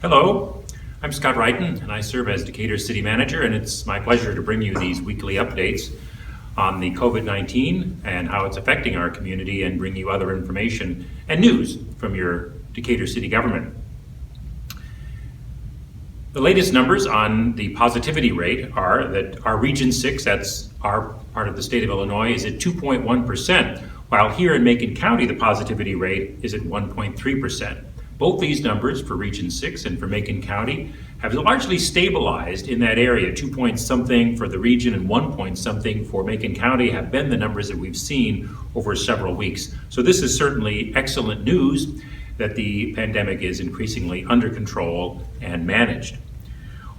Hello, I'm Scott Wrighton, and I serve as Decatur City Manager, and it's my pleasure to bring you these weekly updates on the COVID-19 and how it's affecting our community, and bring you other information and news from your Decatur City government. The latest numbers on the positivity rate are that our Region 6, that's our part of the state of Illinois, is at 2.1%, while here in Macon County, the positivity rate is at 1.3%. Both these numbers for Region 6 and for Macon County have largely stabilized in that area. 2 point something for the region and 1 point something for Macon County have been the numbers that we've seen over several weeks. So this is certainly excellent news that the pandemic is increasingly under control and managed.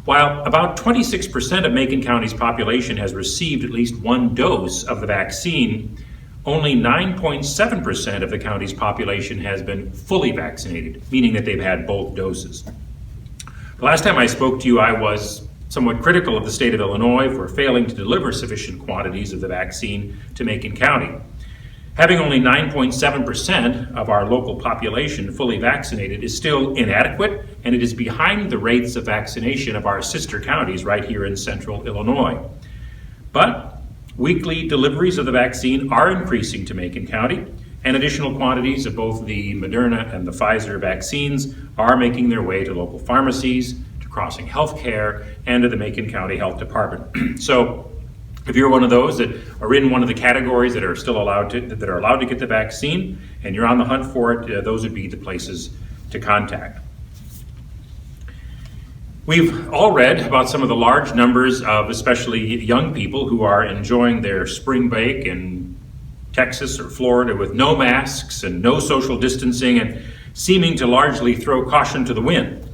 While about 26% of Macon County's population has received at least one dose of the vaccine, only 9.7% of the county's population has been fully vaccinated, meaning that they've had both doses. The last time I spoke to you, I was somewhat critical of the state of Illinois for failing to deliver sufficient quantities of the vaccine to Macon County. Having only 9.7% of our local population fully vaccinated is still inadequate, and it is behind the rates of vaccination of our sister counties right here in central Illinois. But weekly deliveries of the vaccine are increasing to Macon County, and additional quantities of both the Moderna and the Pfizer vaccines are making their way to local pharmacies, to Crossing Healthcare, and to the Macon County Health Department. So if you're one of those that are in one of the categories that are still allowed to get the vaccine, and you're on the hunt for it, those would be the places to contact. We've all read about some of the large numbers of especially young people who are enjoying their spring break in Texas or Florida with no masks and no social distancing, and seeming to largely throw caution to the wind.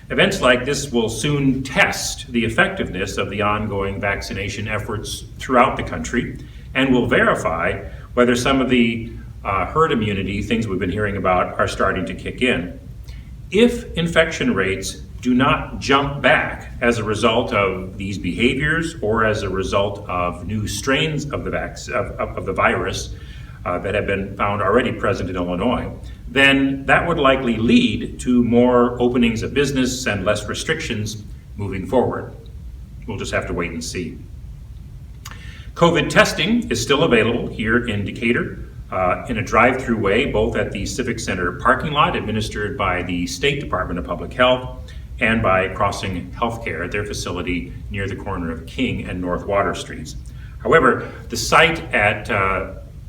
Events like this will soon test the effectiveness of the ongoing vaccination efforts throughout the country, and will verify whether some of the herd immunity things we've been hearing about are starting to kick in. If infection rates do not jump back as a result of these behaviors, or as a result of new strains of the virus that have been found already present in Illinois, then that would likely lead to more openings of business and less restrictions moving forward. We'll just have to wait and see. COVID testing is still available here in Decatur in a drive-through way, both at the Civic Center parking lot administered by the State Department of Public Health, and by Crossing Healthcare at their facility near the corner of King and North Water Streets. However, the site at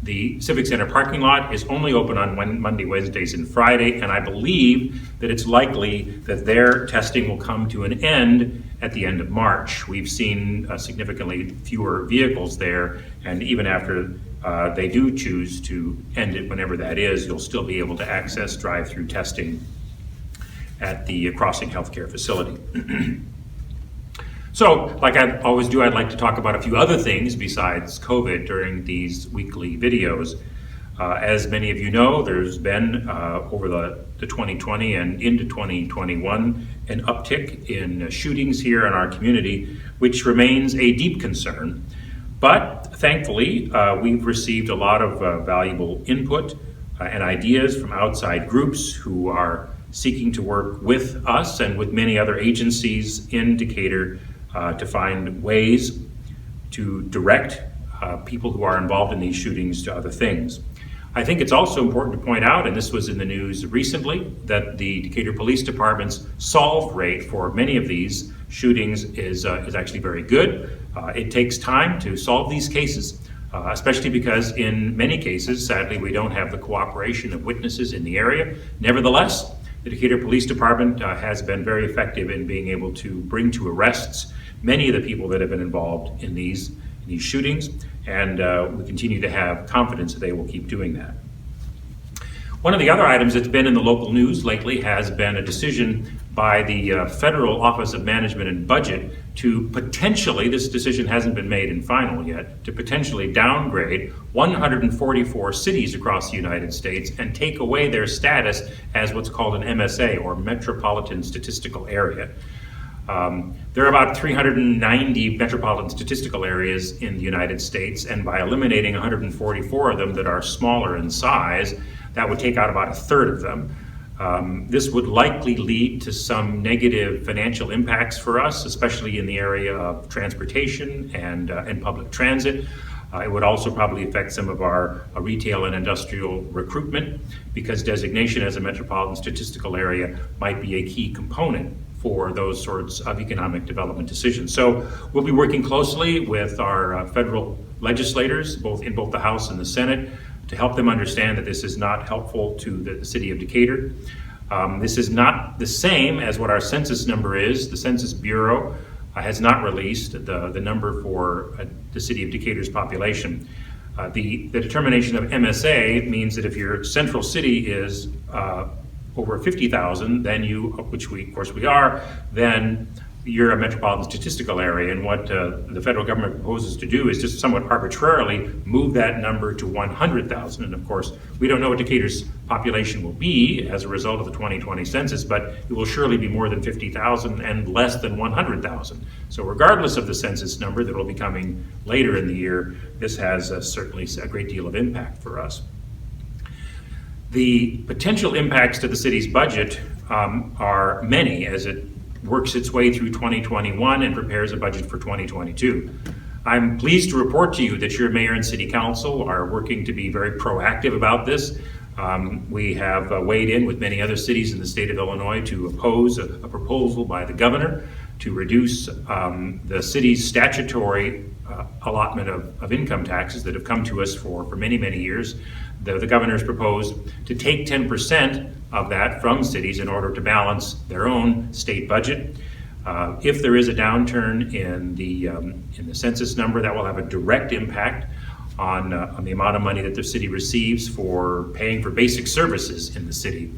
the Civic Center parking lot is only open on Monday, Wednesdays, and Friday, and I believe that it's likely that their testing will come to an end at the end of March. We've seen significantly fewer vehicles there, and even after they do choose to end it, whenever that is, you'll still be able to access drive-through testing at the Crossing Healthcare facility. So, like I always do, I'd like to talk about a few other things besides COVID during these weekly videos. As many of you know, there's been, over the 2020 and into 2021, an uptick in shootings here in our community, which remains a deep concern. But thankfully, we've received a lot of valuable input and ideas from outside groups who are seeking to work with us and with many other agencies in Decatur to find ways to direct people who are involved in these shootings to other things. I think it's also important to point out, and this was in the news recently, that the Decatur Police Department's solve rate for many of these shootings is actually very good. It takes time to solve these cases, especially because in many cases, sadly, we don't have the cooperation of witnesses in the area. Nevertheless, the Decatur Police Department has been very effective in being able to bring to arrests many of the people that have been involved in these shootings, and we continue to have confidence that they will keep doing that. One of the other items that's been in the local news lately has been a decision by the Federal Office of Management and Budget to potentially, this decision hasn't been made in final yet, to potentially downgrade 144 cities across the United States and take away their status as what's called an MSA, or Metropolitan Statistical Area. There are about 390 metropolitan statistical areas in the United States, and by eliminating 144 of them that are smaller in size, that would take out about a third of them. This would likely lead to some negative financial impacts for us, especially in the area of transportation and public transit. It would also probably affect some of our retail and industrial recruitment, because designation as a metropolitan statistical area might be a key component for those sorts of economic development decisions. So we'll be working closely with our federal legislators, both the House and the Senate, to help them understand that this is not helpful to the city of Decatur. This is not the same as what our census number is. The Census Bureau has not released the number for the city of Decatur's population. The determination of MSA means that if your central city is over 50,000, then which of course we are, then you're a metropolitan statistical area. And what the federal government proposes to do is just somewhat arbitrarily move that number to 100,000. And of course, we don't know what Decatur's population will be as a result of the 2020 census, but it will surely be more than 50,000 and less than 100,000. So regardless of the census number that will be coming later in the year, this has certainly a great deal of impact for us. The potential impacts to the city's budget are many as it works its way through 2021 and prepares a budget for 2022. I'm pleased to report to you that your mayor and city council are working to be very proactive about this. We have weighed in with many other cities in the state of Illinois to oppose a proposal by the governor to reduce the city's statutory allotment of income taxes that have come to us for many, many years. The governor has proposed to take 10% of that from cities in order to balance their own state budget. If there is a downturn in the census number, that will have a direct impact on the amount of money that the city receives for paying for basic services in the city.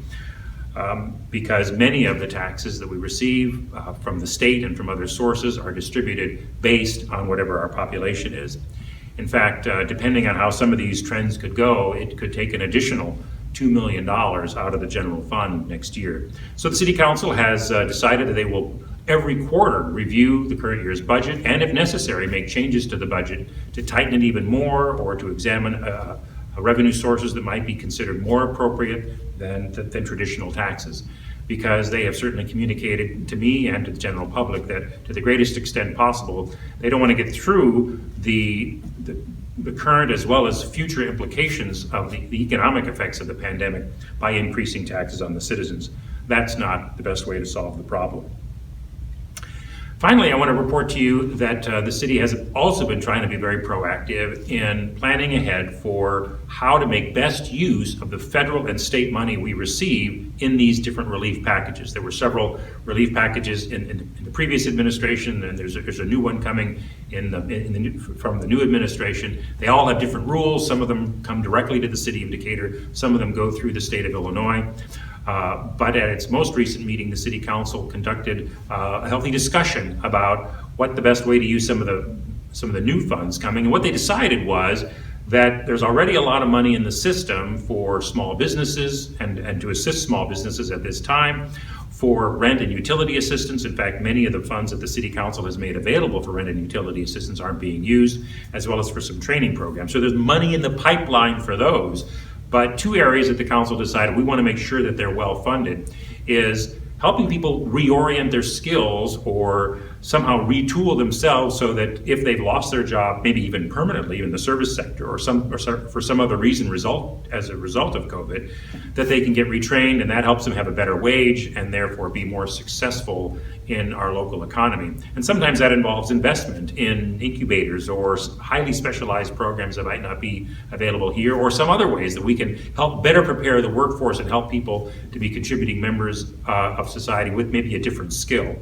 Because many of the taxes that we receive from the state and from other sources are distributed based on whatever our population is. In fact, depending on how some of these trends could go, it could take an additional $2 million out of the general fund next year. So the City Council has decided that they will every quarter review the current year's budget and, if necessary, make changes to the budget to tighten it even more or to examine revenue sources that might be considered more appropriate than traditional taxes. Because they have certainly communicated to me and to the general public that, to the greatest extent possible, they don't want to get through the current as well as future implications of the economic effects of the pandemic by increasing taxes on the citizens. That's not the best way to solve the problem. Finally, I want to report to you that the city has also been trying to be very proactive in planning ahead for how to make best use of the federal and state money we receive in these different relief packages. There were several relief packages in the previous administration, and there's a new one coming from the new administration. They all have different rules. Some of them come directly to the city of Decatur. Some of them go through the state of Illinois. But at its most recent meeting, the City Council conducted a healthy discussion about what the best way to use some of the new funds coming. And what they decided was that there's already a lot of money in the system for small businesses and to assist small businesses at this time, for rent and utility assistance. In fact, many of the funds that the City Council has made available for rent and utility assistance aren't being used, as well as for some training programs. So there's money in the pipeline for those. But two areas that the council decided we want to make sure that they're well funded is helping people reorient their skills or somehow retool themselves so that if they've lost their job, maybe even permanently in the service sector or for some other reason as a result of COVID, that they can get retrained, and that helps them have a better wage and therefore be more successful in our local economy. And sometimes that involves investment in incubators or highly specialized programs that might not be available here, or some other ways that we can help better prepare the workforce and help people to be contributing members of society with maybe a different skill.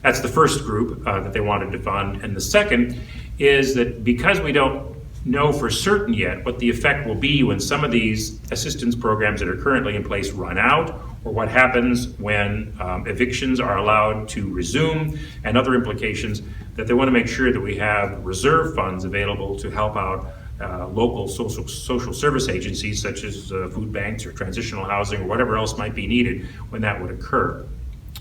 That's the first group that they wanted to fund. And the second is that because we don't know for certain yet what the effect will be when some of these assistance programs that are currently in place run out, or what happens when evictions are allowed to resume, and other implications, that they want to make sure that we have reserve funds available to help out local social service agencies such as food banks or transitional housing or whatever else might be needed when that would occur.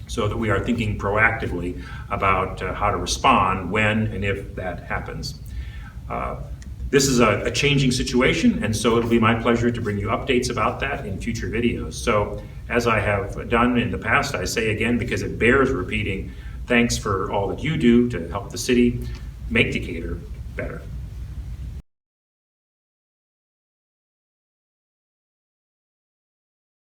So that we are thinking proactively about how to respond when and if that happens. This is a changing situation, and so it'll be my pleasure to bring you updates about that in future videos. So as I have done in the past, I say again, because it bears repeating, thanks for all that you do to help the city make Decatur better.